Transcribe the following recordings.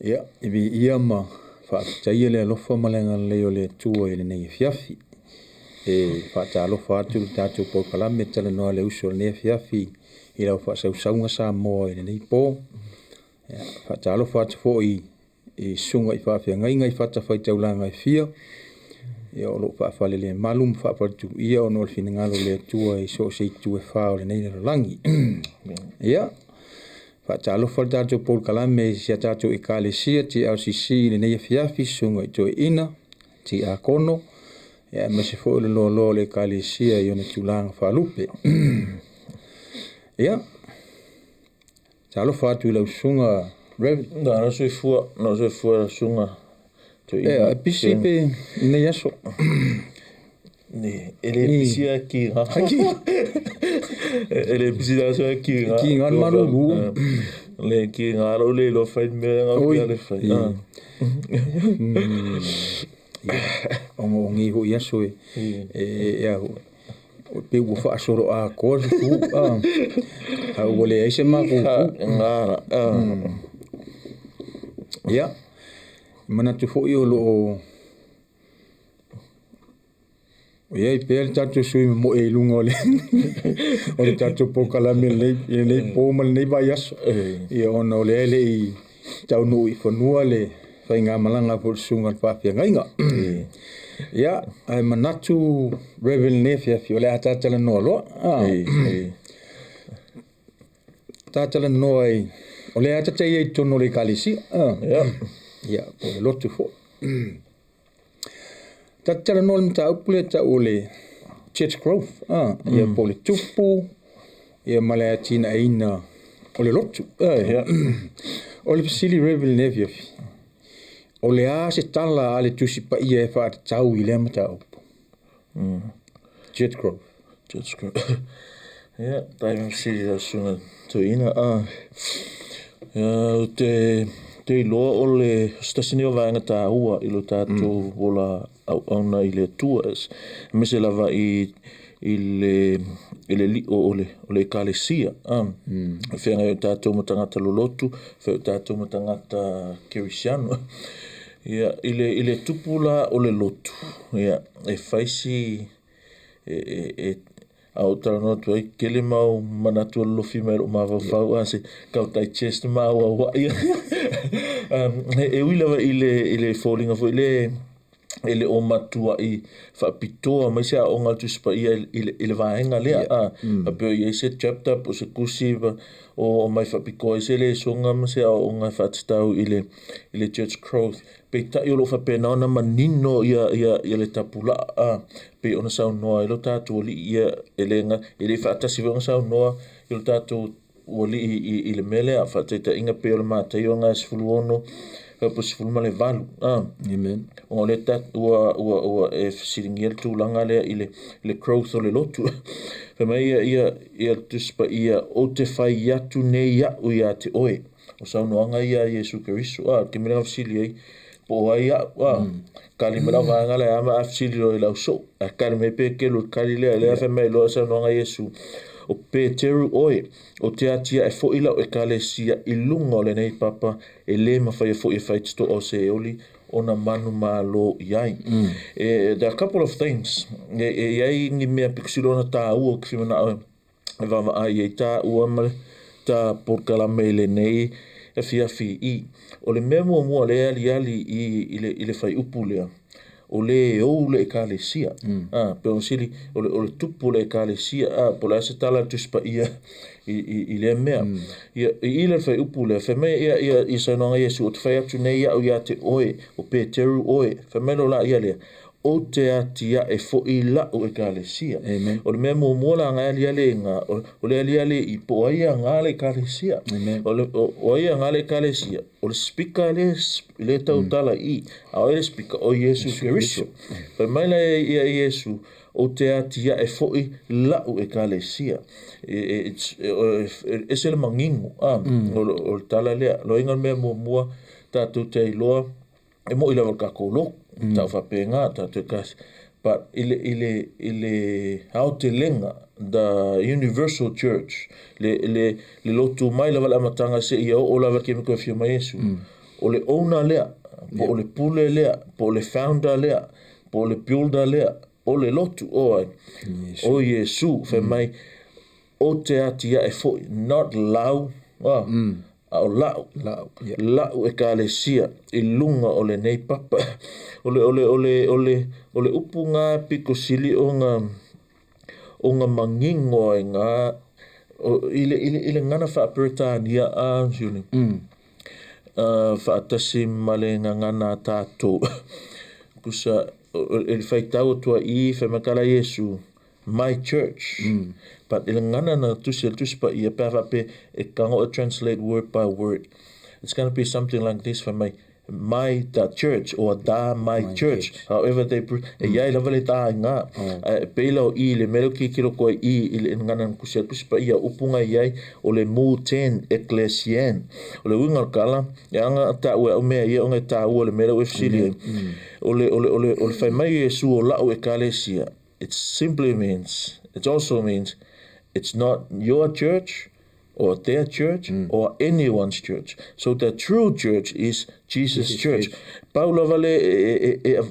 Ia, ia ma whaataia le alofa malenga leo le tua i le nei fiafi. Whaata alofa atu le tātou pau kalame Talanoa le Uso le nei fiafi i lau whaasaunga sa moa i le nei pō. Whaata alofa atu fo i sunga i whaafia ngainga i whaata whaitaulanga i fia. Ia o lo whaafale le malum whaapatu ia o no le fina ngalo le tua i so se tu e whao le nei langi. Ia. Whaata alofa tātou pau kalame si a tātou Ekalesia ti LCC le nei fiafi sunga i toi ina ti a kono. Ia me se fo le lo le Ekalesia i ona tulanga whaalupe. Ia. Alofa atu i lau sunga Rev. No se fua sunga. Ia, pisi pe nei aso. Ne, ele pisi a ki nga. Ele pisi a so a ki nga. Ki nga marulu. Le ki nga lo le lo fai me nga pia le fai. Ongo ngi ho yaso e ia pe wo fa soro a ko fu a wole ai se ma ko ngara ia mana tu fo yo lo ia pe tatu sui mo e lunga ole o le tatu po kala me le po mal nei ba yaso ia ona ole le i tau no i fonua le fainga malanga po sunga pa pia ngainga ia ai manatu revel nefia fi ole ata Talanoa lo Talanoa ai ole ata te i tono le Ekalesia ia o le lotu fo Talanoa le mta upule ta ole church growth ia po le tupu ia male atina ina ole lotu ole pisili revel nefia fi ole a se tala ale tusi pa ia e whaata tau i lea mata upo. Church growth. Ia, taimam siri la sunga to ina. Te iloa ole stasini o vaenga tā ua ilo tātou ola auna i le tuas. Me se lava i le li ole Ekalesia. Whenga i tātou matangata lolotu, whenga tātou matangata kerisiano. Ia ile tupula o le lotu ia e faisi au Talanoa tu ai kele mau manatu lo fimero ma va ase ka tai chest ma wa ia e wila ile falling of ile o matua i fa pitoa mai se o ngal tu spa ile vaenga le a pe ia se chapter po se kusiva o mai fa piko se le songa ma se o ngai fa tau ile church growth pe ta yo lo fa pena na manino ia le tapula pe ona sa no ilo tatu li ia elenga ile fa ta si sa no ilo tatu oli ile mele a fa ta inga pe o mata yo nga sfuluono po sfulma le valu amen o le tat o e siringel tu langa le ile growth o le lotu fa mai ia tuspa ia o te fai ia tu ne ia o ia te oe o sa no anga ia Yesu Kristo ke me la fsili ai po ai kali me la vanga le ama afsili o la so kali me pe ke lo kali le fa mai lo sa no anga Yesu o Peteru oe o te atia e fo ila o Ekalesia i lunga o le nei papa e le mawhai e fo i whaitito o se eoli o na manu malo iai. There are a couple of things. Iai ngi mea piksilona tā ua kifimana e vama ai e tā ua male tā porkalame le nei e fiafi i. O le mea mua le ali i le whai upu lea. O le le Ekalesia pe on sili o le tupu le Ekalesia po la se tala tuspa ia i le mea i le fai upu le fa me ia i sa no Yesu o te fai atu nei ia o ia te oe o Peteru oe fa me lo la ia le o te atia e fo i la o Ekalesia o le mea mua la ngā ali nga o le ali i po aia ngā le Ekalesia o aia ngā le Ekalesia o le speaker le tau tala i a o le speaker o Yesu Kristo pa mai la ia Yesu o te atia e fo i la o Ekalesia e se le mangingo o tala lea lo inga mea mua tātou te iloa e mo ila wakakolo tau whapenga tātou kasi but ile hao te lenga the universal church le lotu mai lava amatanga se ia o lava ke me ko fia mai Yesu o le owner lea, po o le pule lea, po o le founder lea, po o le builder lea, o le lotu o ai. O Iesu, fe mai, o te atia e foi, not lau, o lau, lau Ekalesia, I lunga o le nei papa, o le upu ngā piko sili o ngā mangingo ai ngā, ile ngana whaapirtania a Sione. Whaatasi male ngana tātou. Kusa, ele whaitau tua I whamakala Iesu, my church. But ele ngana na tusi pa I a pēwha pe e kango translate word by word. It's going to be something like this for my church or my church. However they e iai lava le tā ngā. Pēla o I le mero ki kiro koe I le ngana kusia pa I a upunga iai o le mu 10 Ekalesian. O le winga kala, e anga ta ue au mea ia o ngai tā ua le mero efsili. O le whai mai Iesu o lau Ekalesia. It simply means, it also means, it's not your church or their church or anyone's church. So the true church is Jesus' church. Paula vale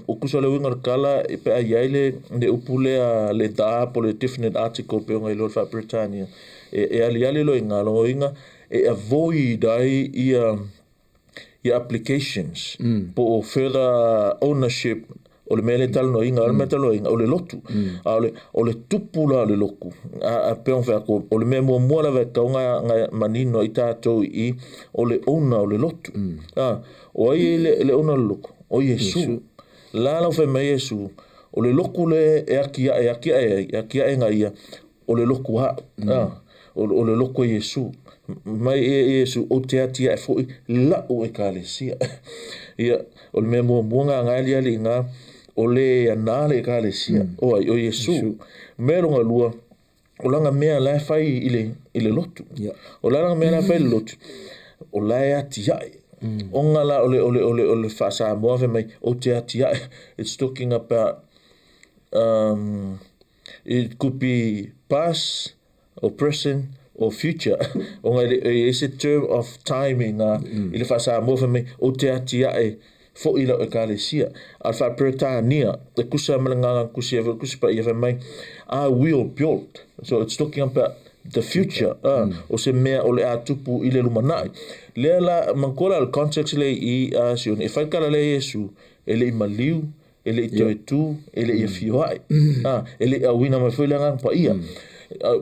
o kusa le winga kala pe a iai le upule a le da po le different article pe o ngai Lord Britannia. E ali lo inga lo inga e avoid ai I applications po further ownership o le mele talanoa inga, o le lotu, o le tupula le loku, a peon whako, o le mea mua lawe kaunga manino I tātou I, o le ona o le lotu. O ai le ona le loku, o Iesu. Lala whai mai Iesu, o le loku le e akia e ngai ia, o le loku ha, o le loku Iesu. Mai Iesu o te atia e fwoi lau Ekalesia. Ia, o le mea mua ngai ali ngā, o le anale Ekalesia, o Iesu. Mea ronga lua, o langa mea lai whai I le lotu. O langa mea lai whai le lotu. O lai ati ai. O ngā la o le whasa moa mai, o te ati ai. It's talking about, it could be past, or present, or future. O ngā is a term of timing. I le whasa moa mai, o te ati ai. Fo ila Ekalesia al fa Britannia the kusa malanga kusia pa ia mai I will build. So it's talking about the future. O se mea o le atupu I le lumanai le la mankola al context le I Sione e fai kala le Iesu ele I maliu ele I toetu ele I fioi ele awina mai foi langa pa ia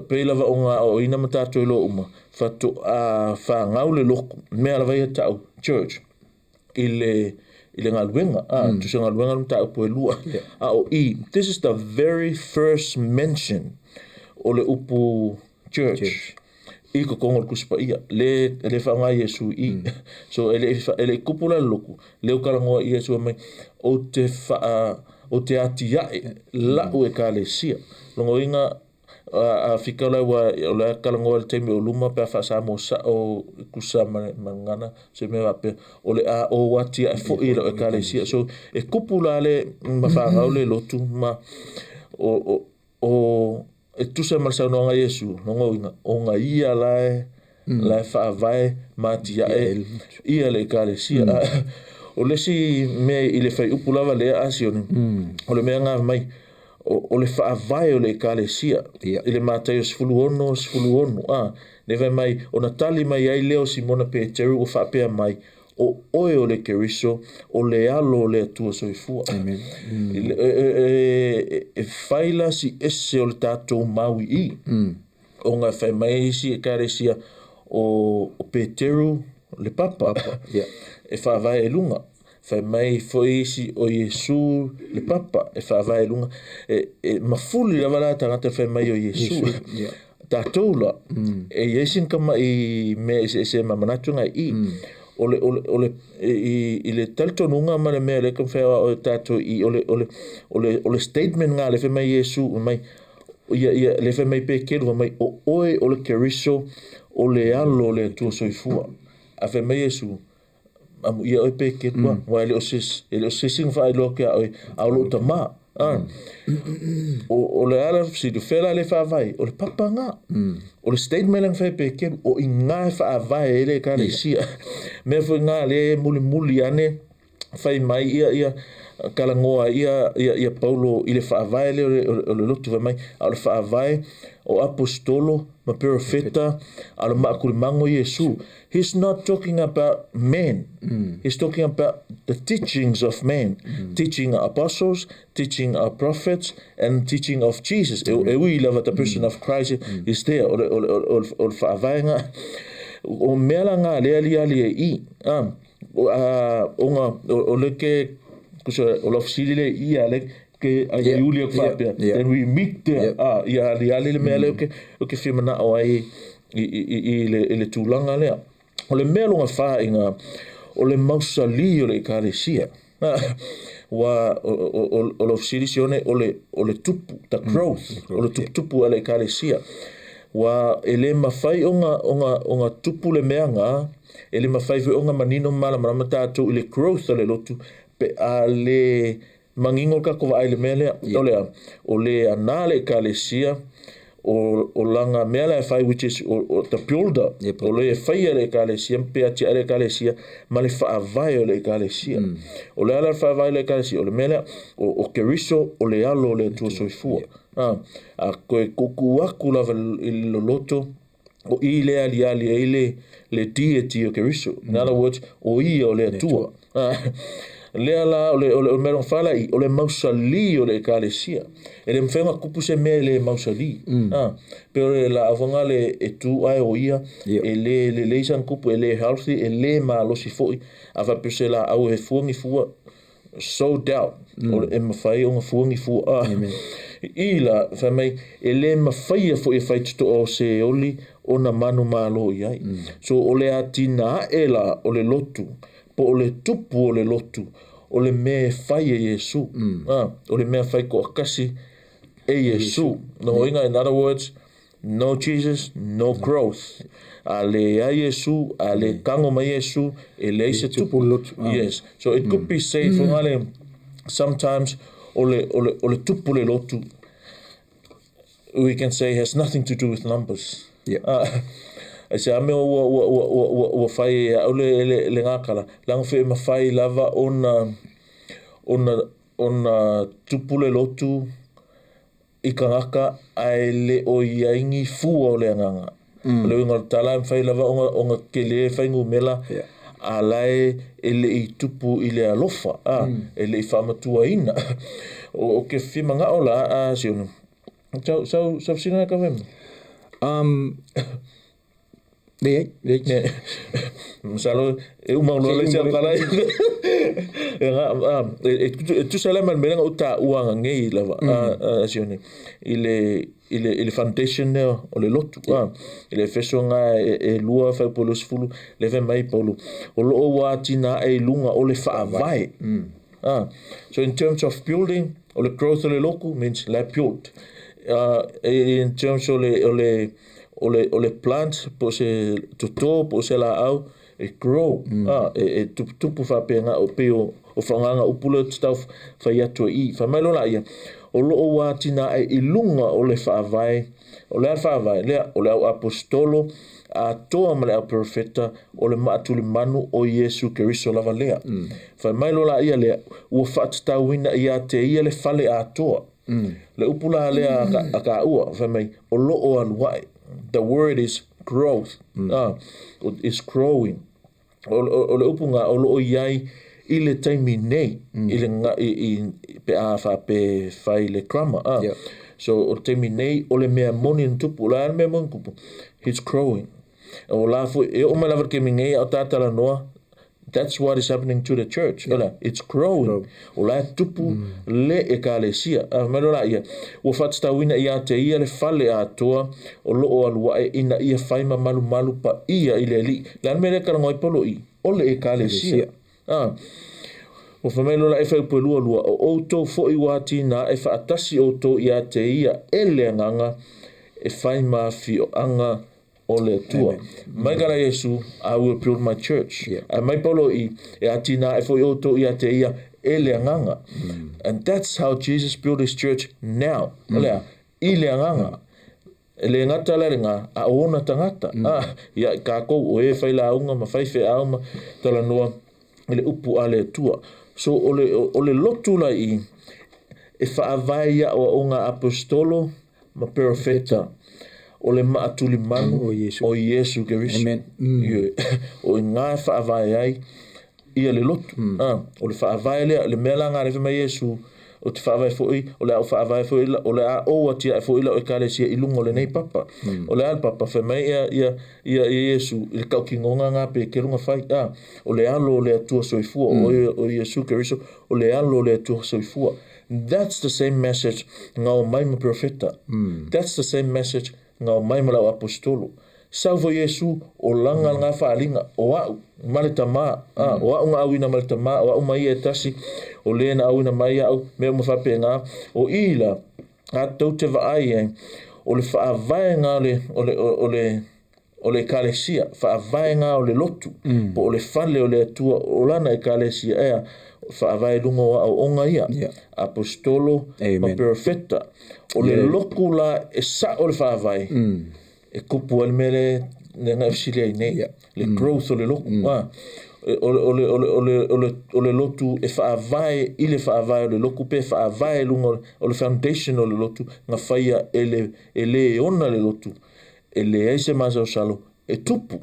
pe lava o ina matato lo uma fatu fa ngau le loko mea lava ia tau church ile ngaluenga tu se ngaluenga mta po lua o I this is the very first mention o le upu church I ko kongol kuspa ia le fa nga Iesu I so ele kupula loku le kalango Iesu mai o te atia la o Ekalesia longo inga a fikala wa la kalango al teme o luma pe fa sa mo sa o kusa mangana se me va pe o le a o wati a fo I lo Ekalesia so e kupula le mafanga o le lotu ma o e tu se mal sa no nga Iesu no nga o nga ia la fa vai matia ia le Ekalesia o le si me ile fai upula vale a Sione o le me nga mai o le whaavai o le Ekalesia I le Mateo sfuluono ne vai mai o natali mai ai leo Simona Peteru o whaapea mai o oe o le keriso o le alo o le atua soifua e whaila si ese o le tātou maui I o ngā whai mai si Ekalesia o Peteru le papa e whaavai e lunga fai mai foi si o Iesu le papa e fa vai lunga e mafuli la vala tangata fai mai o Iesu tatoula e Iesu kama I me se mamanatu ngai I ole ile taltonunga ma le me le kan fai o tato I ole statement nga le fai mai Iesu mai ia le fai mai pe kelu mai o oe ole keriso ole alo le tu soifua a fai mai Iesu ia o pe ke tua wa ele o sing fa lo ke au lo tama O le ala si du fela le whaavai, o le papanga, o le statement lang whai peke, o i ngā whaavai e le Ekalesia. Mea fo ngā le muli ane, whai mai ia kalangoa ia Paulo i le whaavai le o le lotu whai mai, a le whaavai o apostolo, ma profeta, a le maakulimango Yesu. He's not talking about men. He's talking about the teachings of men. Teaching our apostles, teaching our prophets, and teaching of Jesus. E ui lava the person of Christ is there. O le whaavai ngā. O mea la ngā lea li e i. O le ke, o la fisili le i a le, ke ai uli ak whapea. Then we meet there. Ia ali le mea le o ke whimana o ai i le tūlanga lea. O le mea longa wha inga, o le mausali o le Ekalesia. Wa o le fisili sione o le tupu, the growth, o le tuputupu a le Ekalesia. Wa ele mawhai o ngā tupu le mea ngā, ele mawhai o ngā manino marama tātou i le growth o le lotu, pe a le mangingo ka kowa ai le mea lea, o le ana le Ekalesia, o langa mea le whai, which is o the builder, o le whai a le Ekalesia, pe ati a le Ekalesia, ma le whaavai o le Ekalesia. O le ala whaavai o le Ekalesia, o le mea lea, o keriso, o le alo le tua soifua. A koe kuku aku lava i lo loto, o i le ali e le deity o keriso. In other words, o i o le atua. Lea la o le merong whala i, o le mausali o le Ekalesia. E le mwhenga kupu se mea le mausali. Pero la avonga le e tu ai o ia, e le leisan kupu, e le healthy, e le maalosi foi. Awa pese la au e fuangi fua, sold out. O le e mawhai o ngā fuangi fua. I la, whamai, e le mawhai a fo e whai tuto o se oli, o na manu malo i ai. So o le atina e la o le lotu, po o le tupu o le lotu, o le mea whai e Yesu. O le mea whai ko akasi e Yesu. No inga, in other words, no Jesus, no growth. A le a Yesu, a le kango mai Yesu, e le se tupu. Yes. So it could be said, sometimes o le tupu le lotu, we can say has nothing to do with numbers. I say ame o whai au le ngākala. Lang whi ma whai lava ona tupu le lotu i ka ngaka ai le o iaingi fua o le anganga. Le inga tala whai lava onga ke le whai ngu mela a lai e le i tupu i le alofa. E le i whamatua ina. O ke whima ngā o la a Sione. Sau sina ka wema? Nei. Masalo e umaulo le sia para. E tu sala man menga uta uanga ngei lava Sione. Ile foundation ne o le lotu. Ile Efeso nga e lua fa polos fulu le ve mai polo. O lo wa tina e lunga o le whaavai. So in terms of building, o le growth o le loku means la build. In terms o le plant, po se tuto, po se la au, e grow. E tupu whapenga o peo o whanganga upula tau whai atua i. Whamailo la ia, o loo wā tina e ilunga o le whaavai, o le whaavai, lea o le au apostolo, a toa ma le au profeta, o le maatuli manu o Yesu Keriso lava lea. Whamailo la ia lea, ua whaatatawina ia te ia le whale a toa. Le upula lea a ka ua, whamai, o loo aluai. The word is growth. It's growing. O le upunga o loo iai i le taimi nei, i pe a pe whai le krama. So o taimi nei, o le mea moni ntupu, o le mea moni kupu. He's growing. O la fu, e o mai lava ke mingei au tā Talanoa, that's what is happening to the church. It's growing. O la tupu le Ekalesia. Mero la ia. Ua whatstawina ia te ia le whale a toa o loo alua e ina ia whaima malu pa ia i le li. Lan mele karangoi polo i. O le Ekalesia. O whamelo la e whaupelua lua o outou fo i wati na e whaatasi outou ia te ia e le nganga e whaima fi o anga o le tua. Mai gara Yesu, I will build my church. Mai polo i, e atina e foi outou ia te ia, e le anganga. And that's how Jesus built his church now. Olea, i le anganga. Le ngata le nga a ona tangata. Ia ka ko o e fai la unga ma fai fe auma talanoa le upu ale tua. So ole lotu la i e whaavai o unga apostolo ma profeta o le maatuli manu o Yesu Keriso. Amen. O ngā whaavai ai ia le lotu. O le whaavai le mea langa rewe mai Yesu o te whaavai fwoi, o le au whaavai fwoi, o le a oa tia e fwoi la o Ekalesia i lungo le nei papa. O le al papa whamai ia Yesu i le kau ki ngonga ngā pe ke runga whai. O le alo le atua soifua, o Yesu Keriso, o le alo le atua soifua. That's the same message ngā o mai ma profeta. That's the same message ngā o mai ma lau apostolo. Salvo Yesu o langa ngā whaalinga o au male tamā. O au ngā auina male tamā, o au mai e tasi, o le na auina mai au, mea mawhape ngā, o ila, a tau te vaai ai, o le whaavai ngā o le Ekalesia, whaavai ngā o le lotu, po o le whale o le atua o lana Ekalesia ea, whaavai lungo au onga ia, apostolo, ma profeta, o le loku la e sa o le whaavai, e kupu al mele ne ngā fsili ai nei, le growth o le loku, o le lotu e whaavai, i le whaavai o le loku pe whaavai lungo o le foundation o le lotu, ngā whaia e le ona le lotu, e le eise masa o salo, e tupu,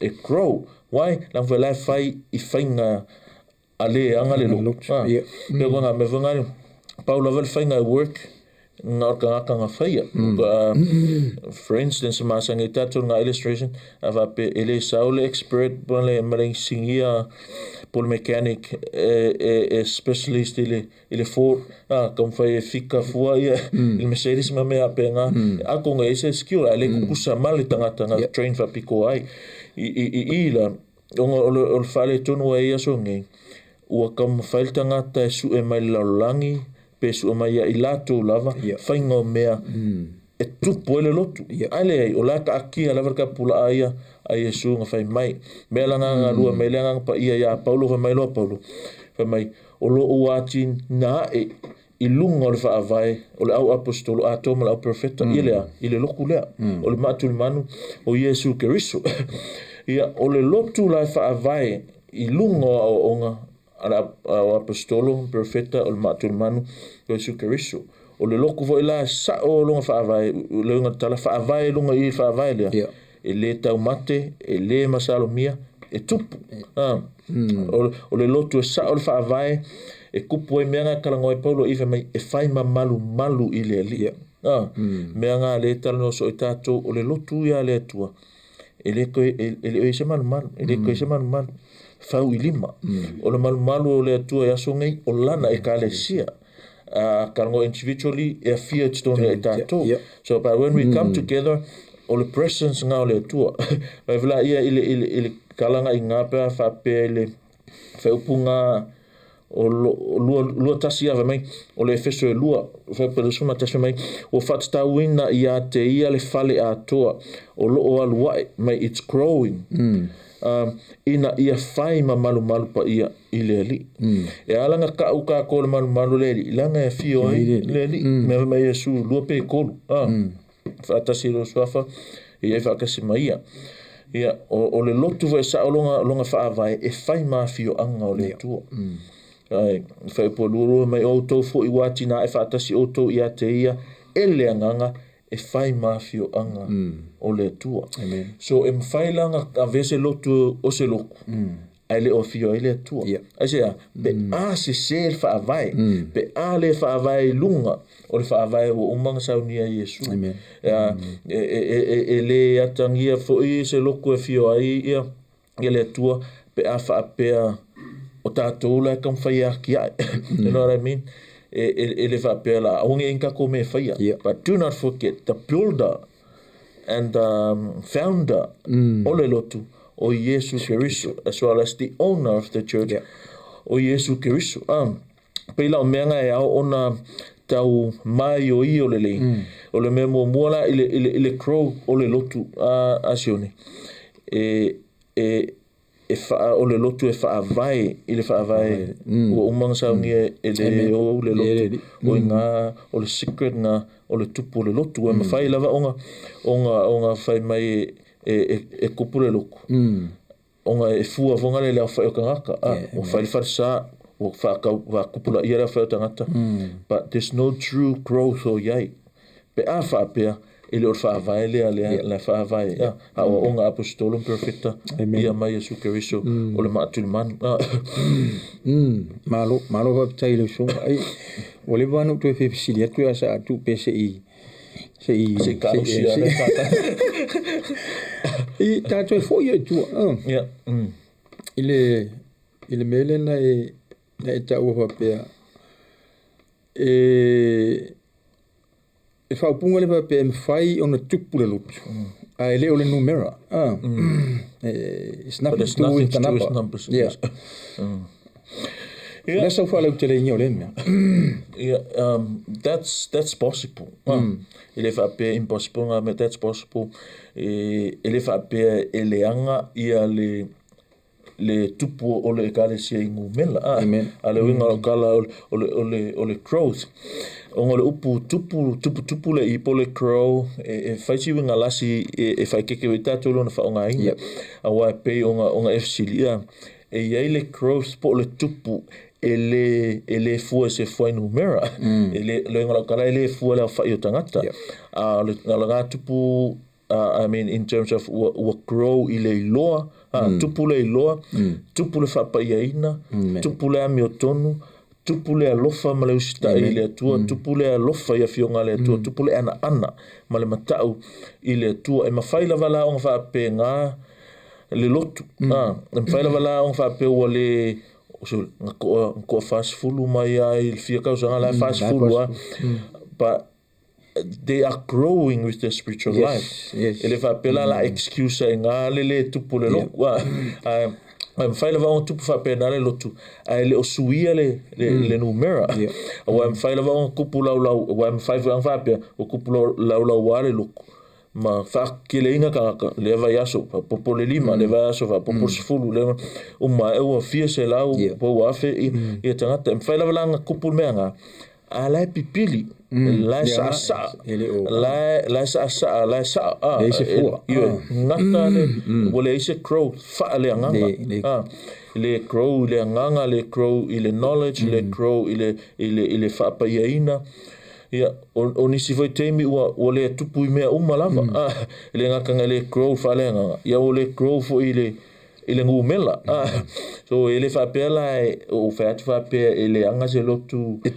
e grow. Why? Lang whalai whai i whainga a le anga le lotu. Pea ngā me wangari, Paula wale whainga work, ngā orka ngā whaia. For instance, māsanga i tātou ngā illustration, a wape ele saule expert, le marang singia, pole mechanic, specialist i le Ford, kam whai e whika fua ia, i Mercedes ma mea pe ngā, ako ngā ese skill, a le kukusa mali tangata ngā train whapiko ai, i la, o le whale tonu a ia so ngai, ua kam whaile tangata e su e mai laulangi, pesu o mai i lato lava, whainga o mea, e tupu ele lotu. Ale ai, o laka aki a lava ka pula aia, a Yesu ngā whai mai. Mea langa ngā rua, mea langa pa ia ia Paulo, whai mai loa Paulo. Whai mai, o lo o ati nā e, i lunga o le whaavai, o le au apostolo, a tōma le au profeta, i le loku lea, o le mātuli manu, o Yesu Keriso. Ia, o le lotu la whaavai, i lunga o onga, o apostolo, profeta, o le mātuli manu, o Yesu Keriso. O le loku vo ila sa o longa whaavai, leunga tala whaavai lunga i whaavai lea. E le tau mate, e le masalo mia, e tupu. O le lotu e sa o le whaavai, e kupu e meanga kalangoe Paulo i mai, e whaima malu i le lia. Meanga le tala no so e tātou, o le lotu ia le atua. E le koe, e le se malu, e le koe se malu. Fau i lima. O le malu o le atua e aso ngai, o lana Ekalesia. Karango individually, e a fear tone e tātou. So, but when we come together, o le presence ngā o le atua, mai vila ia ili kalanga i ngā pēr, whape ili whaupunga o lua tasi awa mai, o le Efeso e lua, whapere suma tasi mai, o whatstawina i a te ia le whale a toa, o loo aluae, mai it's growing. Ina ia whai ma malu pa ia i le li. E alanga ka uka ko le malu le li, langa e fio ai le li, me mai Yesu lua pe kolu. Whaatasi lo swafa, i e whaakasi mai ia. Ia, o le lotu vai sa o longa whaavai, e whai ma fio anga o le tua. Ai, whai po luru mai o tau fo i wati na e whaatasi o tau i a te ia, e le anganga, e whai mafio anga o le tua. So e mwhai langa a vese lotu o se loku. Ai le o fio ai le tua. Ai sea, pe a se le whaavai, pe a le whaavai lunga, o le whaavai o umanga saunia Yesu. E le atangia fo i se loku e fio ai ia, ia le tua, pe a whaapea o tātou la kam whai aki ai. You know what I mean? E le whapea la, aunge inka ko me whaia. But do not forget, the builder and founder o le lotu, o Yesu Keriso, as well as the owner of the church, o Yesu Keriso. Peila o meanga e au ona tau mai o i o le lei. O le mea muala i le crow o le lotu a Sione. wha o le lotu e wha vai i le wha vai o umanga saungi e le o le lotu o ngā o le secret ngā o le tupu o le lotu e mawhai lava onga whai mai e kupu le loku onga e fua vonga le leo whai o kangaka o whai le wharisa o wha kupula ia leo whai o tangata but there's no true growth o iai pe a wha pia ele o whaavai lea le whaavai a o onga apostolum perfecta ia mai Jesu Keriso o le maatuli manu malo va tai le so ai o le vanu tu fe fisilia tu asa tu pese se kausia le tata i tato e foi tu ile mele na e ta o va pe e fa punga le va pe fai ona tupu le lutu ai le o le numera it's nothing to do with the numbers yeah let's so far le nyo le that's possible ele fa pe impossible nga me that's possible ele fa pe eleanga ia le tupu o le Ekalesia i ngumela ale winga o kala o le growth o le upu tupu le ipo le crow e faisi winga lasi e fai keke wita tolo na whaonga inga a wai pei onga efsilia e iei le growth po le tupu ele fua se fua numera ele winga o kala ele fua le whai o tangata le ngā tupu I mean, in terms of what grow i le iloa, tupu le iloa, tupu le whapaiaina, tupu le amiotonu, tupu le alofa ma le usita i le atua, tupu le alofa i a fionga le atua, tupu le ana ma le matau i le atua. E mawhaila wala o ngā whape ngā le lotu. E mawhaila wala o ngā whape ua le ngā fast fulu mai ai, le fia kausa ngā la fast fulu but they are growing with their spiritual life. Ele fa pela la excuse nga le tupu le loku. Am faila va on tupu fa pena le lotu. Ele o suia le numera. Wa am faila va on kupu la wa am faila va pe o kupu la wale loku. Ma fa kile inga ka le va yaso popo le lima le va yaso va popo sfulu le uma e o fia se la o po afe e tangata. Am faila va nga kupu menga. Ala pipili la sa ngata le wole ise crow fa le nganga le crow le nganga le crow ile knowledge le crow ile fa pa yaina ia o nisi foi temi wole tupu mea lava le ngaka le crow fa le nganga ia wole crow fo ile ngumela so ele fa pela o fa pe ele anga se lotu e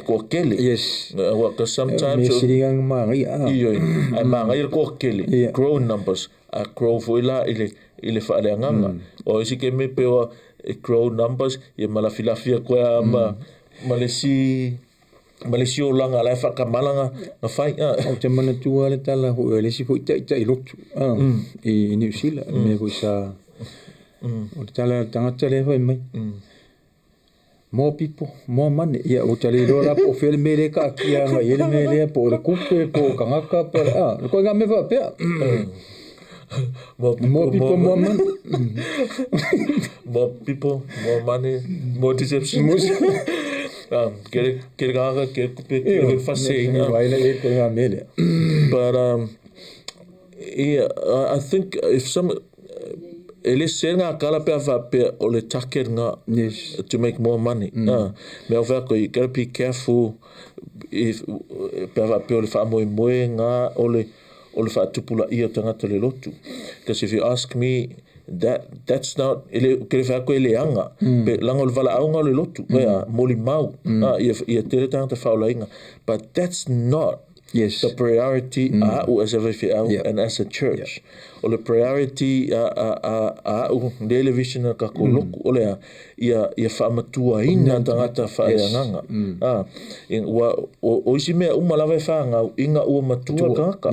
ko kele yes what sometimes me siringang mangi ai mangi ko kele grow numbers a grow fo ile fa le nganga o isi ke me pe grow numbers e mala filafia ko ma Malesi o langa la fa kamalanga na fai o te mana tua le tala ho le si fo i lotu i New Zealand me ko sa o tala tangata le vai mai more people more money ia o tale ro la po fel mele ka kia nga ele mele po le kupe po kangaka pa ko nga me va pe more people more money more people more money more deception kere gaga kere kupe kere fase vai la e ko nga mele but yeah I think if some ele senga kala pe va pe o le taker nga to make more money me o va ko you gotta be careful if pe va pe o le fa mo nga o le fa tupula ia tanga le lotu because if you ask me that's not ele ke fa ko ele anga pe langol vala anga le lotu moli mau ia tere tanga fa la inga but that's not the priority as and as a church or the priority dele vision ka ko loku ole ia fa matua ina tangata fa nganga in o isi me lava fa nga inga o matua ka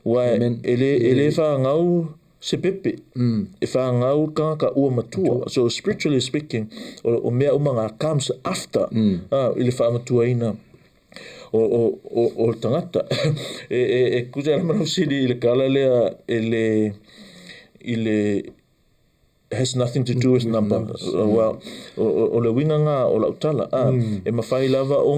wa ele fa nga se pepe e fa nga ka o matua so spiritually speaking o me nga comes after ele fa matua ina o tangata kuja la marusidi ile kala le ile has nothing to do with numbers. Well, o le winga ngā o la utala, e mawhai lava o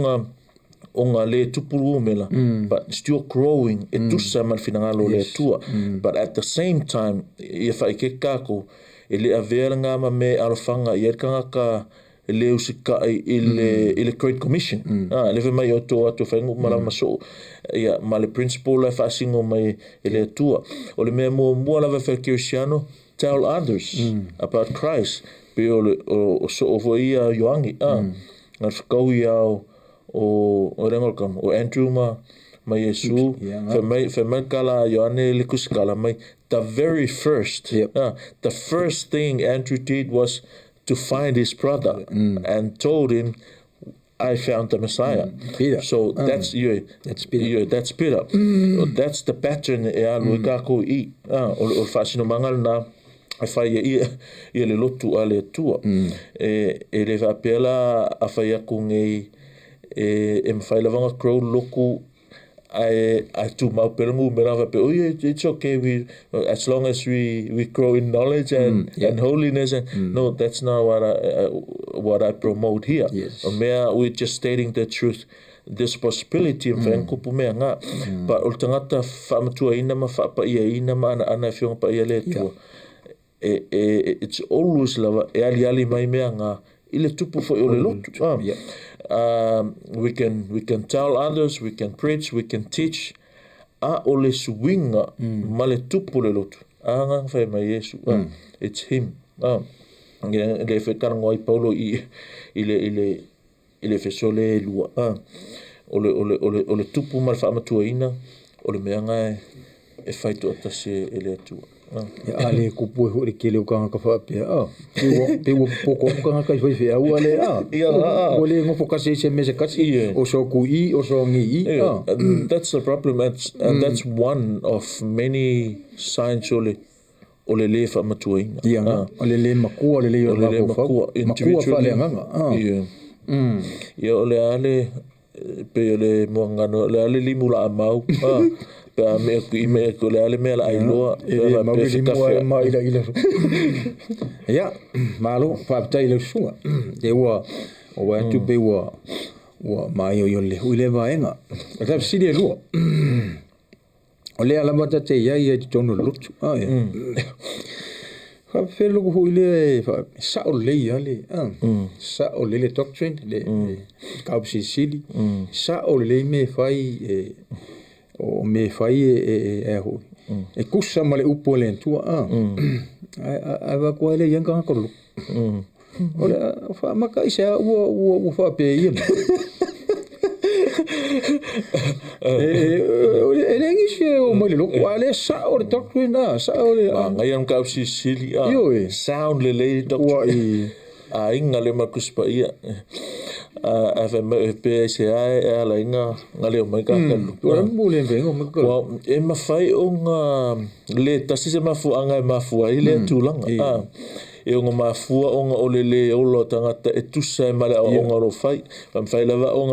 ngā le tupuru mela, but still growing, e tusa man finangalo le tua. But at the same time, ia whai ke kako, e le avea ngā ma me alawhanga, i erkanga ka le usika i le Great Commission. Lewe mai o tō atu whaingu mara maso, ia ma le principle la whaasingo mai e le tua. O le mea mua lava whakirisiano, tell others about Christ. Pe o so ovo ia yoangi, ngā whakau ia o rengolkam, o Andrew ma Yesu, fe mai kala Ioane le kusikala mai, the very first, the first thing Andrew did was to find his brother and told him, I found the Messiah. Peter. So that's Peter. That's Peter. That's the pattern e alu kako I. O fasino mangal na ai fai ia le lotu a le tua. E le vapela a fai aku ngei e mwhai lavanga crow loku I tu mau perangu me rava pe it's okay as long as we grow in knowledge and holiness no, that's not what I promote here. We're just stating the truth. This possibility kupu mea ngā but o tangata whaamatua ina ma whaapa ia ina ma ana whionga pa ia le tua it's always lava e ali mai mea ngā I le tupu fo o le lotu. We can tell others, we can preach, we can teach. A o le suinga ma le tupu le lotu. Anga whai mai Yesu. It's him. Le whekarango ai Paulo I le Efeso le lua. O le tupu ma le whaamatua ina. O le meanga e whaitu atase e le atua. Ale kupu e hori ke leo kanga ka whaapea. Pe ua poko kanga kai whai whea ua le o le ngofo kasi se mese kasi o so kui o so ngi I. That's the problem and that's one of many signs o le whaamatua ina. O le makua o le le o le makua whale nganga. Ia o le ale pe o le muangano le ale limu la amau. Me ko le ale me la ailoa ia malo whaapitai le sunga te ua o wai tu pe ua mai o le hui le vaenga a tap siri e lua o le alamata te ia te tono lutu whapelo ko hui le sa o le ia le sa o le doctrine le kaupsi sili sa o le me fai o me fai e hui. E kusa ma le upo le tua a wa koe le ianga kakoro. O le whaamaka i sea ua whaape ia. E rengi se o mai le loko. A le sa o le doctrine sa o le... Ngai am kausi sili sound le le doctrine. A inga le makuspa ia. A whai pe se ae e ala inga ngale o mai kakalu. Ora mule vengo makalu. Well, e mawhai o ngā le tasi se mafua anga e mafua I le tūlanga. E o ngā mafua o ngā ole le olo tangata e tusa e male o ngā ro whai. Whai lava o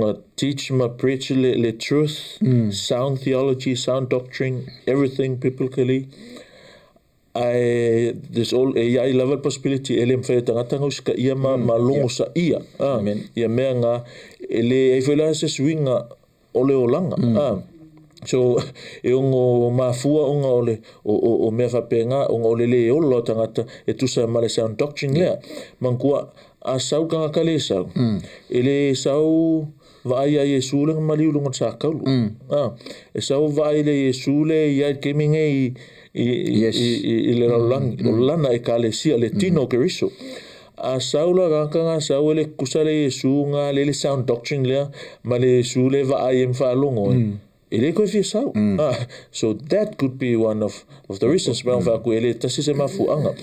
ngā teach ma preach le truth, sound theology, sound doctrine, everything biblically. There's all a level possibility ele mfai tangata ngauska ia ma longo sa ia ia mea ngā ele e whaila se swinga ole o langa so e ongo mafua onga ole o mea whapenga onga ole le olo tangata e tusa male sound doctrine lea mankua a sau kanga kale sau ele sau vai a Yesu le maliu lungon sa kaulu e sau vai le Yesu le ia keminge I le lana Ekalesia le tino keriso. A saula kakanga sau le kusale Yesu ngā le sound doctrine lea ma le Yesu le va ai mwhalongo ele koe fia sau. So that could be one of the reasons ma whaku ele tasi se mafuanga.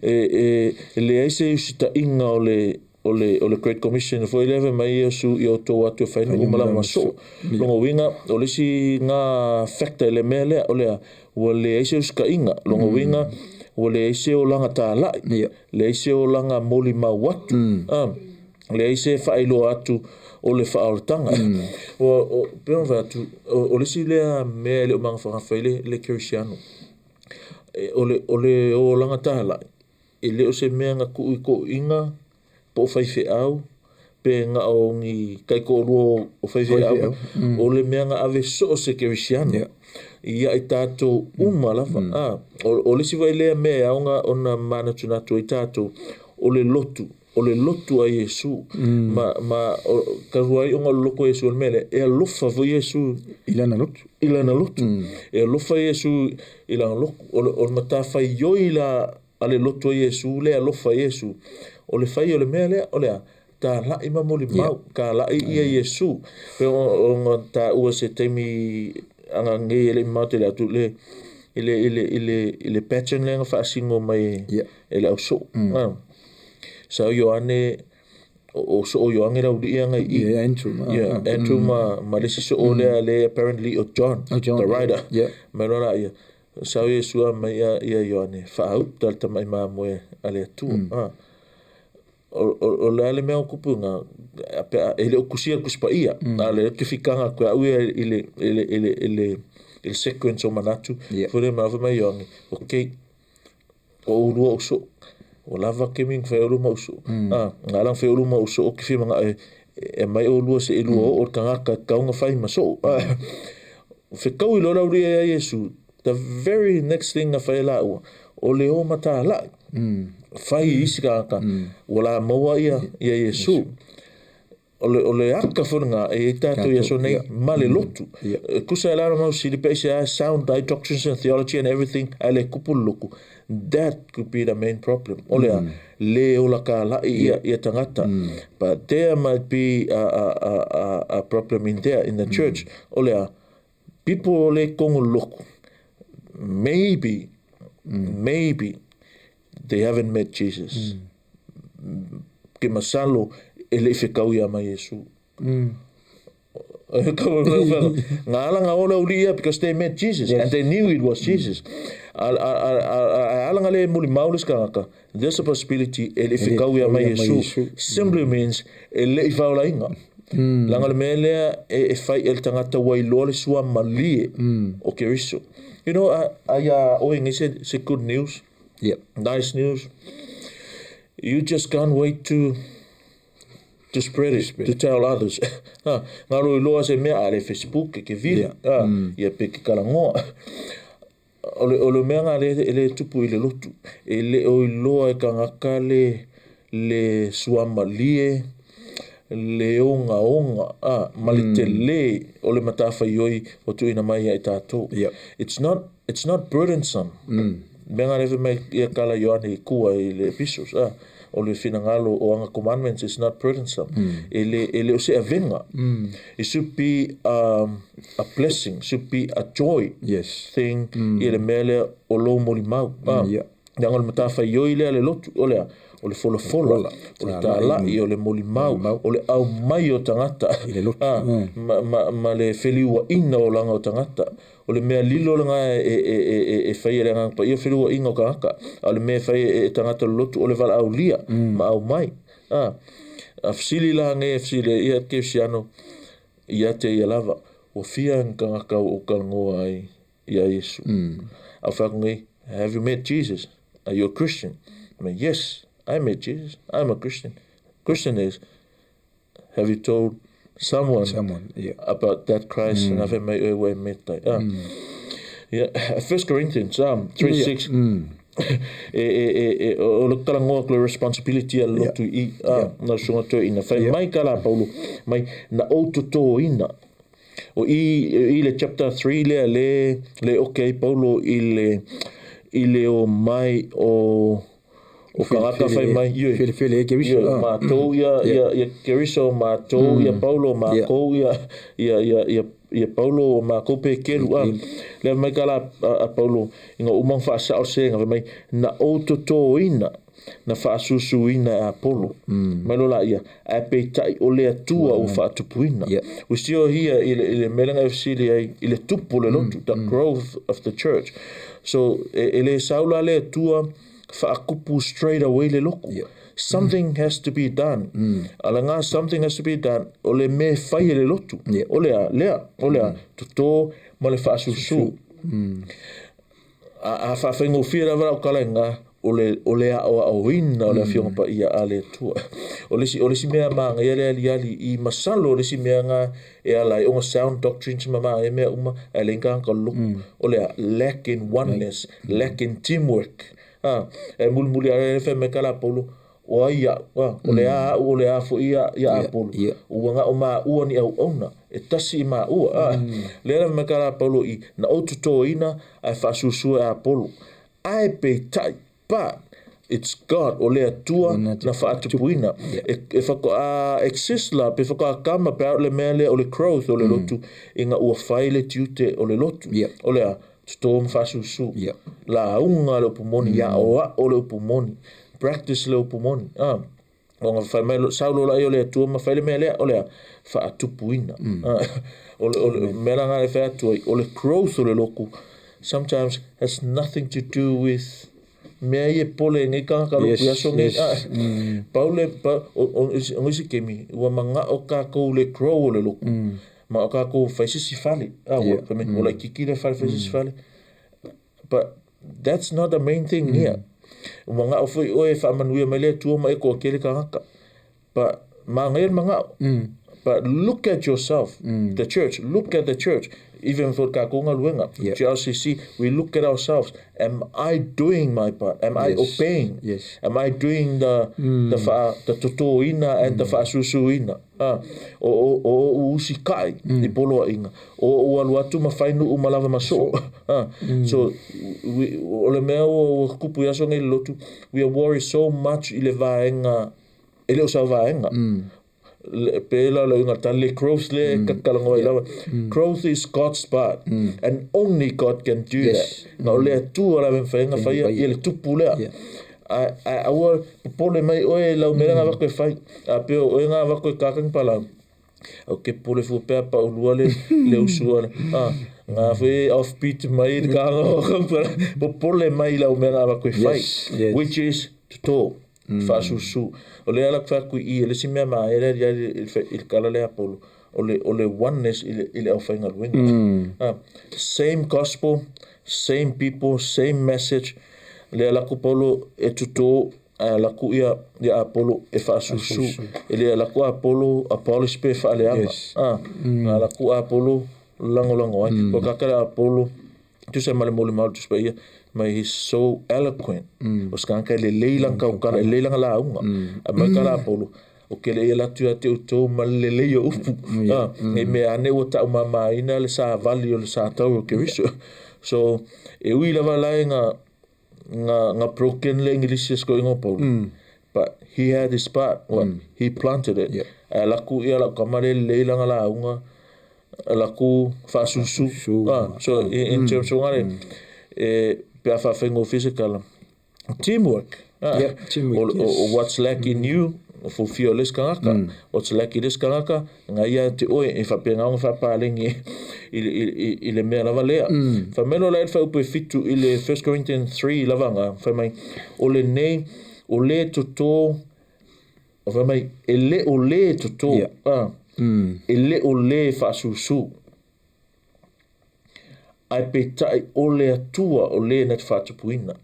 Le aise usita inga o le Great Commission foi leve mai su I o tō atu whainu umala maso. Longo winga o le si ngā factor ele mea lea o lea ua le aise uska inga longo winga ua le aise o langa tālai le aise o langa moli mau atu le aise whailo atu o le whaaotanga o peon vatu o le si lea mea le o mga whakawhai le kerisiano ole o langa tala ele o se mea nga ko inga po fai fe au pe nga o ngi kai ko ro o fai fe au ole mea nga ave so se kerisiano ia i tato lava ole si vai lea mea aunga ona mana tunatu i tato ole lotu a Yesu ma karuai onga loko Yesu al mele e lofa vo Yesu ilana lotu e lofa Yesu ilana loko ole mata fai yo ila ale lotu a Yesu le lofa Yesu ole fai ole mele ole ta la ima moli mau ka la ia Yesu pe onga ta ua se temi anga nge ele mate le atu le ile pattern le nga fa singo mai ele au so so Ioane o so Ioane rau dia ngai Andrew ma le so ole ale apparently o John the writer merora ia so Yesu mai ia Ioane fa au tal tamai ma moe ale tu o le ale mea kupunga ele o kusia kuspa ia ale ke fikanga ko au ile sequence o manatu fore ma mai Ioane okay o uru o so o lava keming fe ulu mauso ngalang fe ulu mauso o kifi manga e mai o lua se elu o kanga ka kaunga fai maso fe kau ilo la uri e Yesu the very next thing na fai la o le o mata la fai isi ka wala maua ia Yesu ole aka funga e tato Yesu nei male lotu kusa la mau si pe sound doctrines and theology and everything ale kupuluku that could be the main problem le ola ka la ia tangata but there might be a problem in there in the church people ole kongo loku maybe they haven't met Jesus ke masalo ele fe kau ia mai Yesu nga ola ulia because they met Jesus and they knew it was Jesus alanga le muli maulis kanga there's a possibility ele fe kau ia mai Yesu simply means ele faula inga langa le mele e fai el tangata wai lole sua malie o keriso you know oi se good news nice news you just can't wait to spread it, to tell others. Ngaro loa se mea ale Facebook ke vile. Ia pe ke Talanoa. Ole mea ngā le tupu i le lotu. E le o loa e kangaka le suama lie, le onga. Mali te le ole matafa ioi o tu ina mai e tātou. It's not burdensome. Mea ngā lewe mai ia kala Ioane i kua i le epistles. O le finangalo o anga commandments is not burdensome. Ele o se avenga. It should be a blessing, should be a joy thing. Ele mele o lo moli mau. Nanga le matafa ioi le lotu o le fola o le tala i o le moli mau o le au mai o tangata ma le feliua ina o langa o tangata o le mea lilo langa e fai e langa pa ia feliua ina o kangaka o le mea fai e tangata lotu o le vala au lia ma au mai a fsili la nge fsili ia ke fsiano ia te ia lava o fia kangaka o kalngoa ai ia Yesu au whakungi have you met Jesus? Are you a Christian? I mean, yes, I met Jesus. I'm a Christian. Christian is, have you told someone about that Christ? And I've met that. 1 Corinthians 3:6. O le kalangoa le responsibility a lotu i na sunga to ina fai mai kala Paulo mai na ototo ina o i le chapter 3 le okay Paulo i le o mai o kangaka fai mai fele ke viso matou ia keriso matou ia Paulo makou ia Paulo makou pe kelu le mai kala a Paulo inga umang fa sa o se nga mai na ototo ina na fa susu ina a Paulo mai lo la ia a pe tai o le atua o fa tupu ina we still here ile melenga fsili ile tupu le lotu the growth of the church so ele saula le atua whaakupu straight away le loko. Something has to be done. Alanga something has to be done. Ole me whai le lotu. Olea, tuto ma le whaasusu. a whawhengo whira wara o kalenga o le a o ina o le whionga pa ia a le tua. O lesi mea maa ngai ali I masalo o lesi mea ngā e ala I onga sound doctrines mama e mea uma e le inga ka luku. O le lack in oneness, lack in teamwork. E muli a le me kala polo o ia, o le a fo ia a polo. Ua o maa ua ni au ona. E tasi I maa ua. Le me kala polo I na otuto ina ai whasusua a polo. Ai pe tai. But it's God o lea tua na whaatupuina. E whako a exist la, pe whako a kama pe au le mea lea o le growth o le lotu, I ngā ua whaile tiute o le lotu. O lea, tuto mwhasusu. La unga le upumoni, ya o le upumoni. Practice le upumoni. O ngā whaimai saulo la I o lea tua ma whaile mea lea, o lea whaatupuina. O le mea ngā le whaatua, o le growth o le loku, sometimes has nothing to do with mea I e pole ngai kanga lupu aso ngai. Paule, o ngisi kemi, ua manga o kako le grow o le loku. Ma o kako whaisisi whale. O lai kiki le whale whaisisi whale. But that's not the main thing here. Manga o whai oe whaamanuia mai lea tua mai ko kele kangaka. But ma ngai manga o. But look at yourself, the church. Look at the church. Even for Kakonga Luenga, GRCC, we look at ourselves. Am I doing my part? Am I obeying? Am I doing the totoina and the whaasusuina? O usikai, I poloa inga. O aluatu mawhainu umalava maso. So, ole mea o kupu yaso ngai lotu, we are worried so much I le vaenga, ele o sa vaenga. Pela la inga tale growth le kakalanga ilawa. Growth is God's part, and only God can do that. Na le tu ala me fainga faia ele tupu le. I will pole mai oe la mera nga wako fai. A pe o nga wako kakang pala. O ke pole fu pe pa ulua le usua. Nga fe offbeat mai ka nga pole mai la mera wako fai, which is to talk. Fasusu o le ala kwa ku I le simea ma era ya il kala le apolo o le oneness ile au fainga luenga. Same gospel, same people, same message. Le ala ku polo e tuto la ku ia apolo e fasusu le ala ku apolo apology pe fa le ama la ku apolo lango ai o kakala apolo tu se male mole mal tu spaia. But he's so eloquent. O skanka le leilang kau kara le leilang la unga. Mai kara polo. O ke le la tu ate uto ma le le upu. E me ane o ta mama ina le sa vali o le sa tau ke riso. So e ui lava lai nga broken le English ko ingo polo. But he had his part. He planted it. La ku ia la kamare le leilang la unga. La ku fasusu. So in terms of pe fa fengo physical teamwork. Teamwork. Or what's lacking you for fearless kangaka. What's lacking this kangaka nga ia te oe e fa penga nga fa palengi ile mea lava lea. Fa melo la fa upe fitu ile 1 Corinthians 3 lava nga fa mai ole nei ole toto fa mai ele ole toto ele ole fa susu. Ai pe tai o le atua o le na te whatupuina.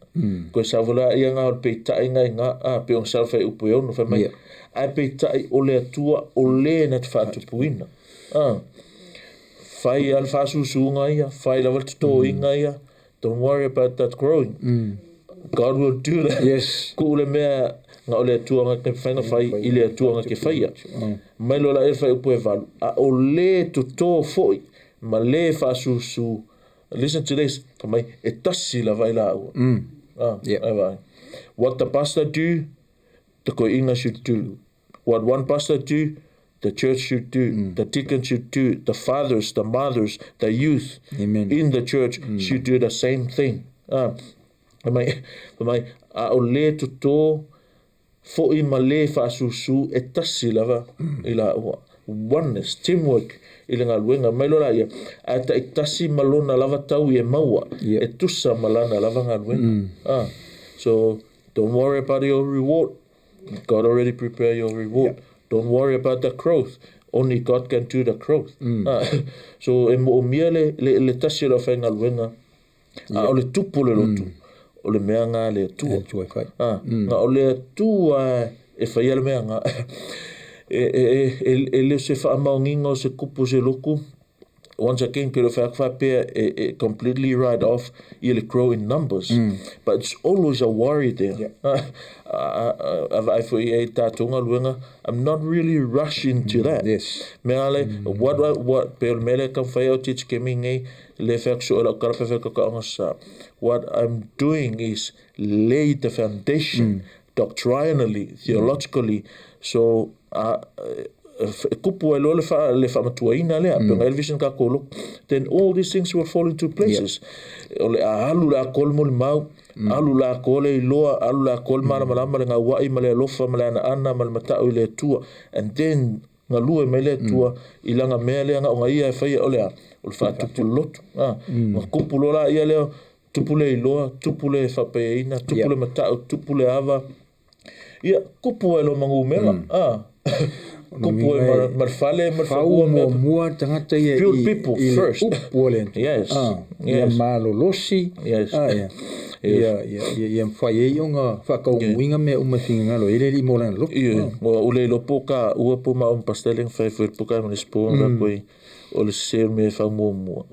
Koe sa wala ia ngā pe tai ngai ngā pe on salwhai upu e ono whamai. Ai pe tai o le atua o le na te whatupuina. Whai al whasusu ngai ia, whai lawal tuto inga ia. Don't worry about that growing. God will do that. Ko ule mea ngā o le atua ngā ke whainga whai I le atua ngā ke whaia. Mai lola e whai upu e walu. A o le tuto foi, ma le whasusu. Listen to this. E tasi la vai la ua. What the pastor do, the koinga should do. What one pastor do, the church should do. The deacon should do. The fathers, the mothers, the youth in the church should do the same thing. A o le tuto fo I ma le fasusu e tasi lava I la ua. Oneness, teamwork. Ile ngā luenga mai lora ia a ta iktasi malona lava tau I e maua e tusa malana lava ngā luenga. So don't worry about your reward. God already prepared your reward. Don't worry about the growth. Only God can do the growth. So e mo mia le tasi la whai ngā luenga O le tupu le lotu. O le mea ngā le tua. Ngā o le tua e whaia le mea ngā. E leo se whaamaunginga o se kupu se loku. Once again, pero whakawhapea completely right off, you'll grow in numbers. But it's always a worry there. I'm not really rushing to that. Yes. Meale, what pero mele ka whai o teach kemingi le whakso o karape whakakaongasa. What I'm doing is lay the foundation doctrinally, theologically. So kupu e lo le whamatuaina lea, pe ngai vision ka kolo, then all these things will fall into places. O le alu la kol mo le mau, alu la kol e loa, alu la kol mara malama le ngā wai ma le alofa ma le ana ma le matau i le tua, and then ngā lua mai le tua, i langa mea lea ngā o ngā ia e whaia o lea, o le whatupu lotu. Ngā kupu lola ia leo, tupu le iloa, tupu le whapeina, tupu le matau, tupu le ava. Ia, kupu e lo mangu mela. Kupu e marfale, marfaua mua tangata ia build people first. Yes. Ia malolosi. Yes. Ia mwhai e o ngā whakauinga me umawhinga ngalo. Ele li mo lana lopu. Ia, ule lopo ka ua po ma pasteling whaifuir po kai manispo nga koe o le ser me whau mua.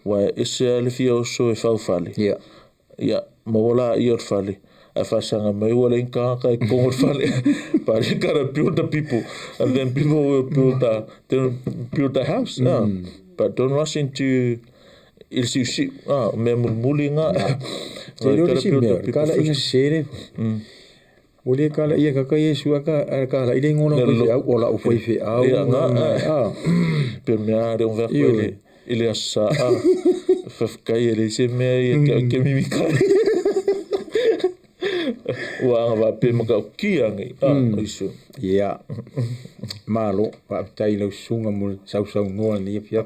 Wai ese ale fia oso e whau whale. Ia, mawala i or whale. I whasanga mai wala inka kai kongor whale. But you gotta build the people, and then people will build the house. But don't rush into il si me muli nga. Te lo si me kala inga sere. Ule kala ia kaka Yesu aka kala ile ngolo ko au ola o foi fe au. Per me are un verko ile asa fafkai ele se me ke mi kai. Wa va pe maka kia ngai isu ia malo pa tai lo sunga mo sau no ni fia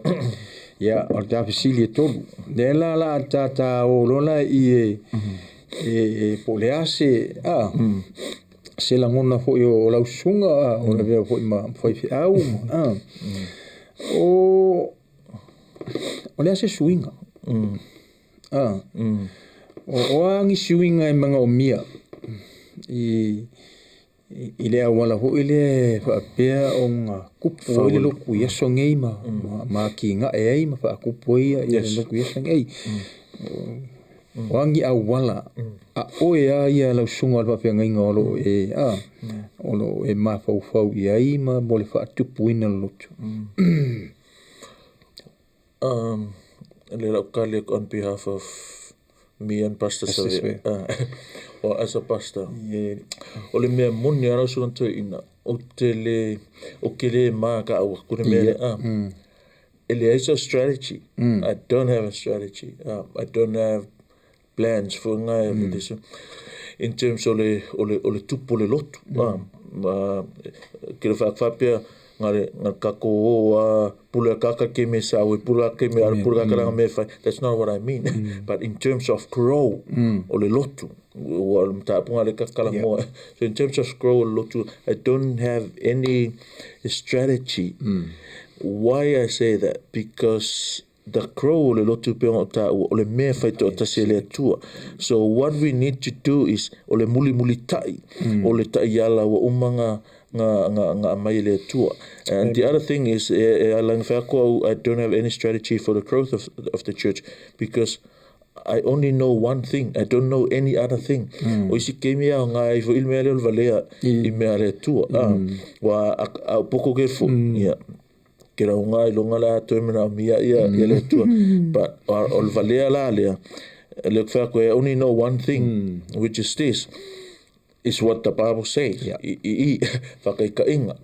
ia o ta fisili tolu de la tata o lola i po le ase se la ngona fo o la sunga o le fo ma foi au o le ase swinga o angi swinga e manga o mia i le awala ho ile fa pea o ngā kupu ile loku ia songei ma ki ngā e ai ma fa kupu ia ile loku ia songei wangi awala a oe a ia lau sunga alwa pea ngai ngolo olo e ma fau ia i ma bole fa tupu ina lotu le lau kale on behalf of me and Pastor Savi. Or as a pastor. O le mea moni ara suan toi ina. O te le, o ke le maa ka awa. Kune mea ele is a strategy. I don't have a strategy. I don't have plans for ngai of this. In terms o le tupu le lotu. Kira whakawhapea ngā kako o pula kaka ke me sawe, pula ke me pula kaka me whai. That's not what I mean. But in terms of grow, o le lotu, o mtapunga le kakala moa. So in terms of grow o le lotu, I don't have any strategy. Why I say that? Because the grow o le lotu pe o le mea whai to tase le atua. So what we need to do is o le muli tai, o le tai ala o umanga nga mai le tua. And the other thing is I don't have any strategy for the growth of the church because I only know one thing. I don't know any other thing. O isi kemi a ngai fo ilmea le valea I mea le tua. Wa a poko ke fo. Kera ngai longa la to mena mia ia le tua. But o valea la le le whako I only know one thing, which is this. Is what the Bible says. Whakaikainga.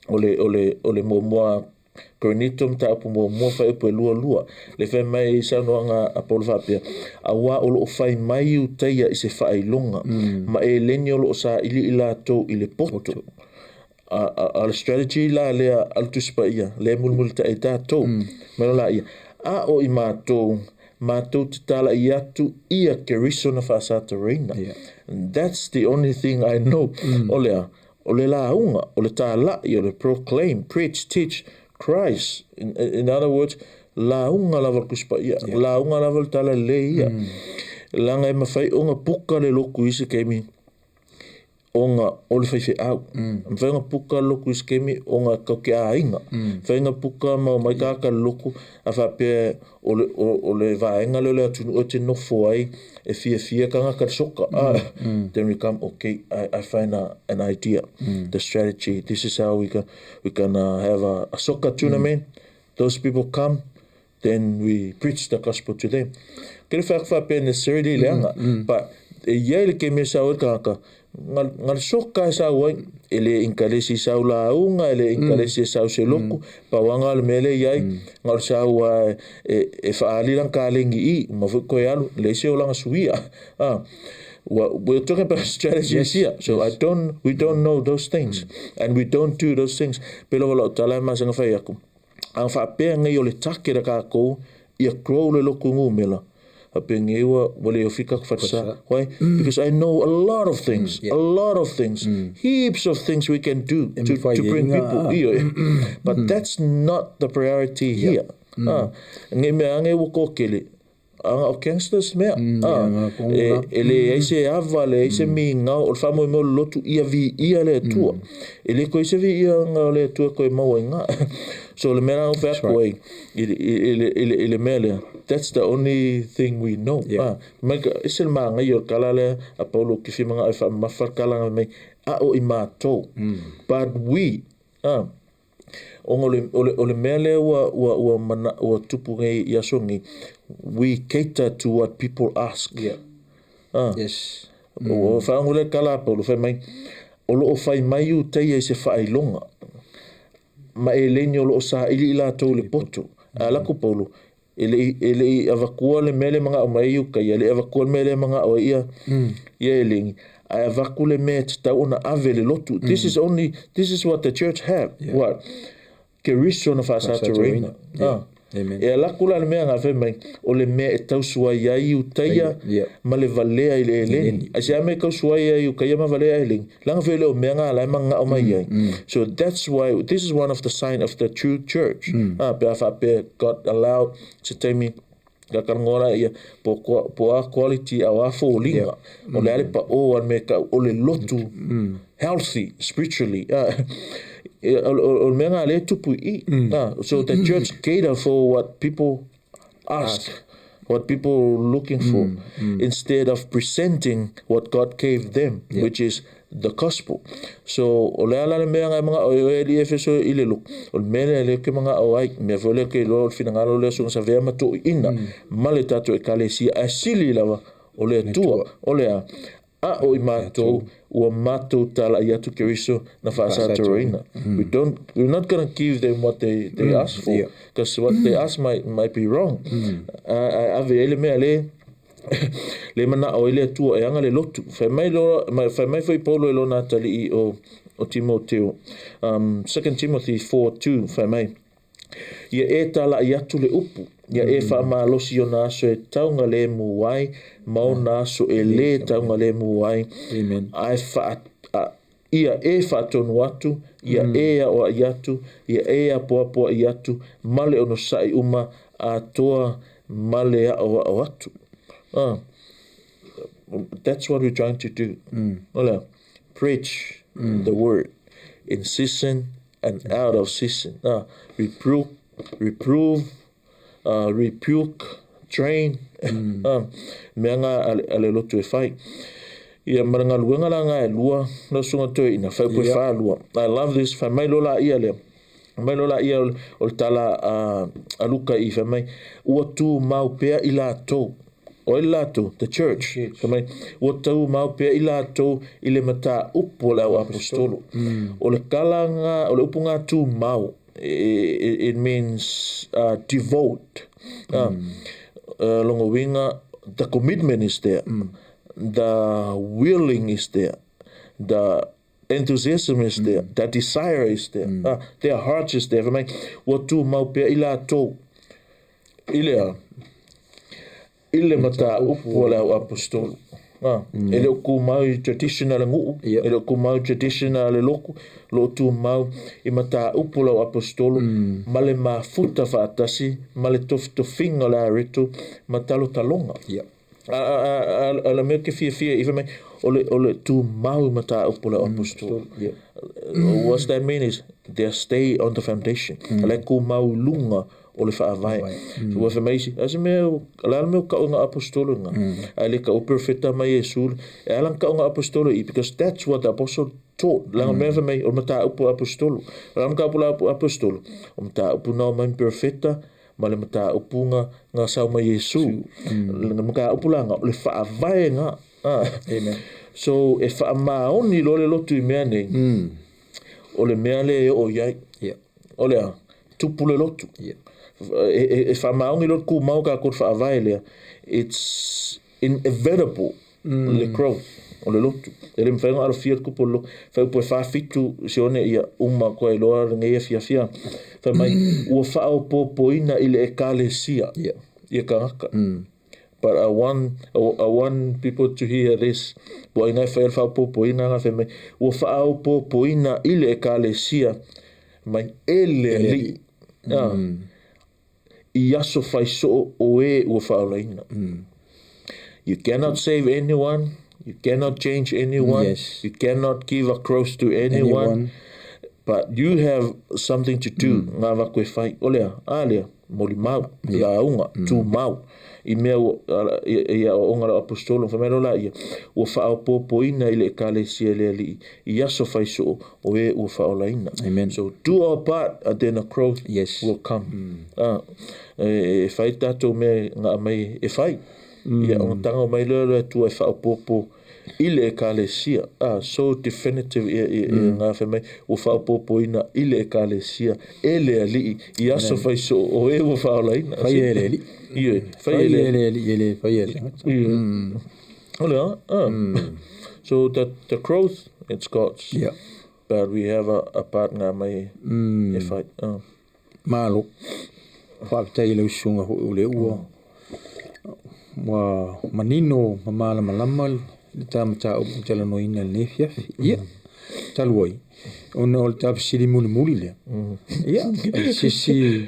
Ole mua Corinitum tapu mua whai upe lua. Le whai mai sa noanga a Paul Whapea. A wā olo o whai mai u teia I se whai longa. Ma e leni olo o sa ili ila tō I le poto. A le strategy la lea altuspa ia. Le mulmul ta e tā tō. Mano la ia. A o I mātou te tala I atu ia ke riso na whaasata reina. That's the only thing I know. O le la unga, o le tā lai, o le proclaim, preach, teach Christ. In other words, launga lava kuspa ia launga lava tala le ia langa e mawhai o ngā puka le loku isi keimi o ngā ole whaiwhi au mwhai ngā puka loku isi keimi o ngā kauke a inga whai ngā puka mai kāka loku a whapea ole vaenga le atunu o te nofo ai e fia ka ngā karisoka then we come okay I find an idea the strategy this is how we can have a soccer tournament those people come then we preach the gospel to them kere whakawhapea necessarily leanga but ia ele ke me sao ka ngal soka sa wai ele Ekalesia sao la unga ele Ekalesia sao se loku pa wanga le mele yai ngal sao e faali lang kalengi I ma ko yalu le se olanga suia we're talking about strategies here so we don't know those things and we don't do those things pelo lo tala ma sanga fai aku ang fa pe ngai ole takira ka ko ia grow le loku ngumela apengewa wale ofika kfatsa why because I know a lot of things heaps of things we can do to bring people here but that's not the priority here ngai me ange wo kokele anga o gangsters me ele ese avale ese minga o famo mo lotu ia vi ia le tua ele ko ese vi ia nga le tua ko mawanga so le mera o fa ko ele mele that's the only thing we know mega ese manga yo kalale apolo kifi manga fa mafarkala me o imato but we ole mele wa mana wa tupu ngai yasongi we cater to what people ask yes o fa ngule kala polo fa mai o fai mai u te se fai longa ma elenyo lo sa ili la to le poto ala ko polo ele avakua le mele manga o mai u ka ele avakua mele manga o ia elengi I avakule met ta una avele lotu this is what the church have what Keriso na fa sa terrena amen e la kula le mea ngafe mai o le mea e tau sua iai u taia ma le valea i le eleni a se ame kau sua iai u kaia ma valea eleni langa fele o mea ngā lai manga o mai iai so that's why this is one of the sign of the true church pea fa pea God allowed to take me ka karangora ia po a quality a wafo o linga o le ale pa o an me ka o le lotu healthy spiritually o menga le tupu I so the church cater for what people ask what people looking for instead of presenting what God gave them which is the gospel so o le ala menga mga o eli Efeso ile lu o mele le ke mga o ai me vole ke lo finangalo le so sa vema to ina male tato Ekalesia asili lava o le tua o le a o imato o mato tala yatu keriso na fasa terrena we're not going to give them what they ask for because what they ask might be wrong ave ele me ale le mana o ele tu e anga le lotu fa mai foi Paulo lo natali o Timoteo 2 Timothy 4:2 fa mai ia e tala yatu le upu ia e fa malosi ona so e taunga le muai mau na so e le taunga le muai amen ai fa ia e fa tonu watu ia e o yatu ia e a poa yatu male ono sai uma a toa male o watu that's what we're trying to do ola preach the word in season and out of season reprove rebuke train menga ale lotu e fai ia maranga luenga la nga lua na sunga to ina fa po fa lua I love this fa mai lola ia le mai lola ia o tala aluka I fa mai o tu mau pe ila to o ila to the church fa mai o tu mau pe ila to ile mata upola o apostolo o le kalanga o le upunga tu mau it means devote longo winga the commitment is there the willing is there the enthusiasm is there the desire is there their heart is there for me what tu mau pe ila to ile mata upola o apostolo Ele o ku mau traditional ngu, ele o ku mau traditional le loku, lo tu mau I mata upula o apostolo, male mafuta faatasi, male tofinga la reto, matalo talonga. Ala mea ke fia, ifa mai, ole tu mau mata upula o apostolo. What that mean is, they stay on the foundation. Ala ku mau lunga, ole whaavai. So wa whamaisi, ase mea, ala mea ka o ngā apostolo ngā. Ale ka o perfecta mai e sūle. E ala ka o ngā apostolo I, because that's what the apostle taught. Langa mea whamai, o mata upu apostolo. Ala ka upula apostolo. O mata upu nao mai perfecta, ma le mata upu ngā sau mai Yesu. Mga upula ngā, ole whaavai ngā. Amen. So, e whaamaoni lo le lotu I mea nei. Ole mea le e o iai. Ole a, tupu le lotu. E whamaongi lot ku mau ka kot whaavai lea, it's inevitable le growth o le lotu. E le mwhainga aro fiat kupo lo, whaupo e whawhitu sione ia uma koe loa ngea fia. Whamai, ua whao popoina I le Ekalesia. Ia ka ngaka. But I want people to hear this. Wa ingai whao popoina nga whamai, ua whao popoina I le Ekalesia, mai ele li. Iaso fai so o e ua whaolaina. You cannot save anyone. You cannot change anyone. You cannot give a cross to anyone. But you have something to do. Ngā wakwe whai. Olea, alea, moli mau, la unga, tu mau. I mea ia o ngara apostolo, whamero la ia, ua whao popoina I le Ekalesia lea li. Iaso fai so o e ua whaolaina. Amen. So do our part, and then a growth will come. E whai tātou mea ngā mai e whai. Ia o tanga o mai leo e tua e whao popo I le Ekalesia. So definitive ngā whamai, ua whao popoina I le Ekalesia. E lea li, iaso fai so o e ua whaolaina. Whai e lea li. So that the growth, it's God's. But we have a partner mai e whai. Malo. Whaapitai le usunga ho ule ua. Wa manino mamala malama le tamata o Talanoa ina le nefiafi. Ia. Taluai. Ona o le tapsiri muli lea. Ia. Sisi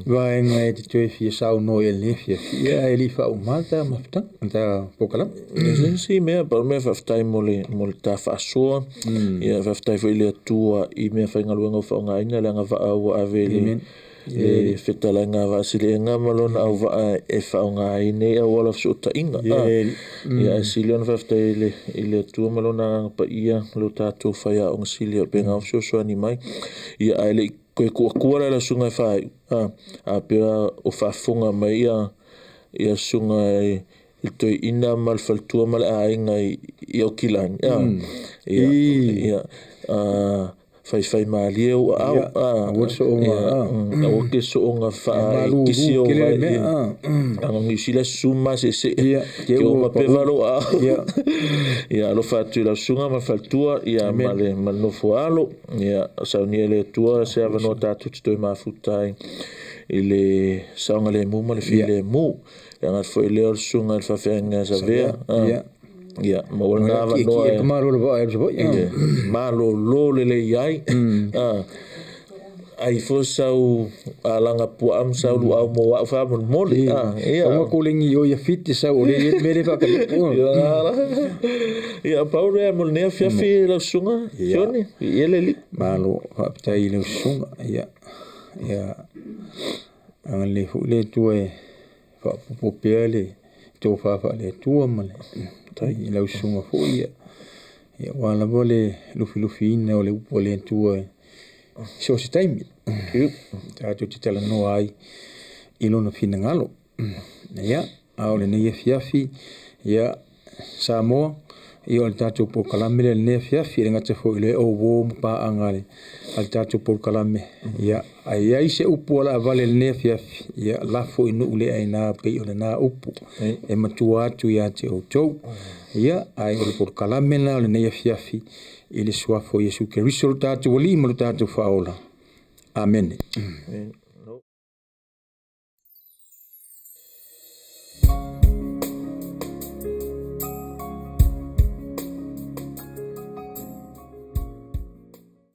vaenga e te toe fia sao no e le nefiafi. Ia e li wha umata mafta. Anta pokalam. Si mea, pa mea whaftai mo le tā whaasoa. Ia whaftai fo I le atua I mea whaingaluenga o whaonga ina le anga wha au ave le e whetala ngā vāsile e ngā malona au vaa e whaonga ine a wala fso ta inga. Ia e silion whaftai I le atua malona pa ia lo tātou whaia o ngasilia o penga o fso soani mai. Ia a ele koe kua la sunga e whai. A pia o whafunga mai ia sunga I toi ina mal faltua mal a inga I o kilani. Ia fai malie o au o so o ke so nga fa kisi o vai ang ngisila suma se ke o mapevalo ia lo fatu la sunga ma faltua ia male manofo alo ia sauniele tua se avano tatu to ma futai ile sanga le mu le file mu nga foi le sunga fa fenga sa vea ia ma wala va no e malo malo lo le ai ai fo sau alanga pu am sau lu au mo fa mo mole ia o ko lengi o ia fit sau le mele fa ka ia paure mo ne fia fi la sunga Sione ele li malo fa tai le sunga ia angale fu le tue fa po pele to fa le tua male tai la usunga fo ia wala vole lufi ina o le upo le tua so se taimi tu te Talanoa ai ilona fina ngalo ia au le nei fiafi ia Samoa I o le tātou po kalame le ne fiafi le ngata fo le o wo pa angale al tātou po kalame ia ai se upo la vale le ne fiafi ia la fo inu le ai na pe o le na upo e matua atu ia te o tou ia ai o le po kalame na le ne fiafi I le suafo Yesu Keristo tātou wali mo tātou faola amen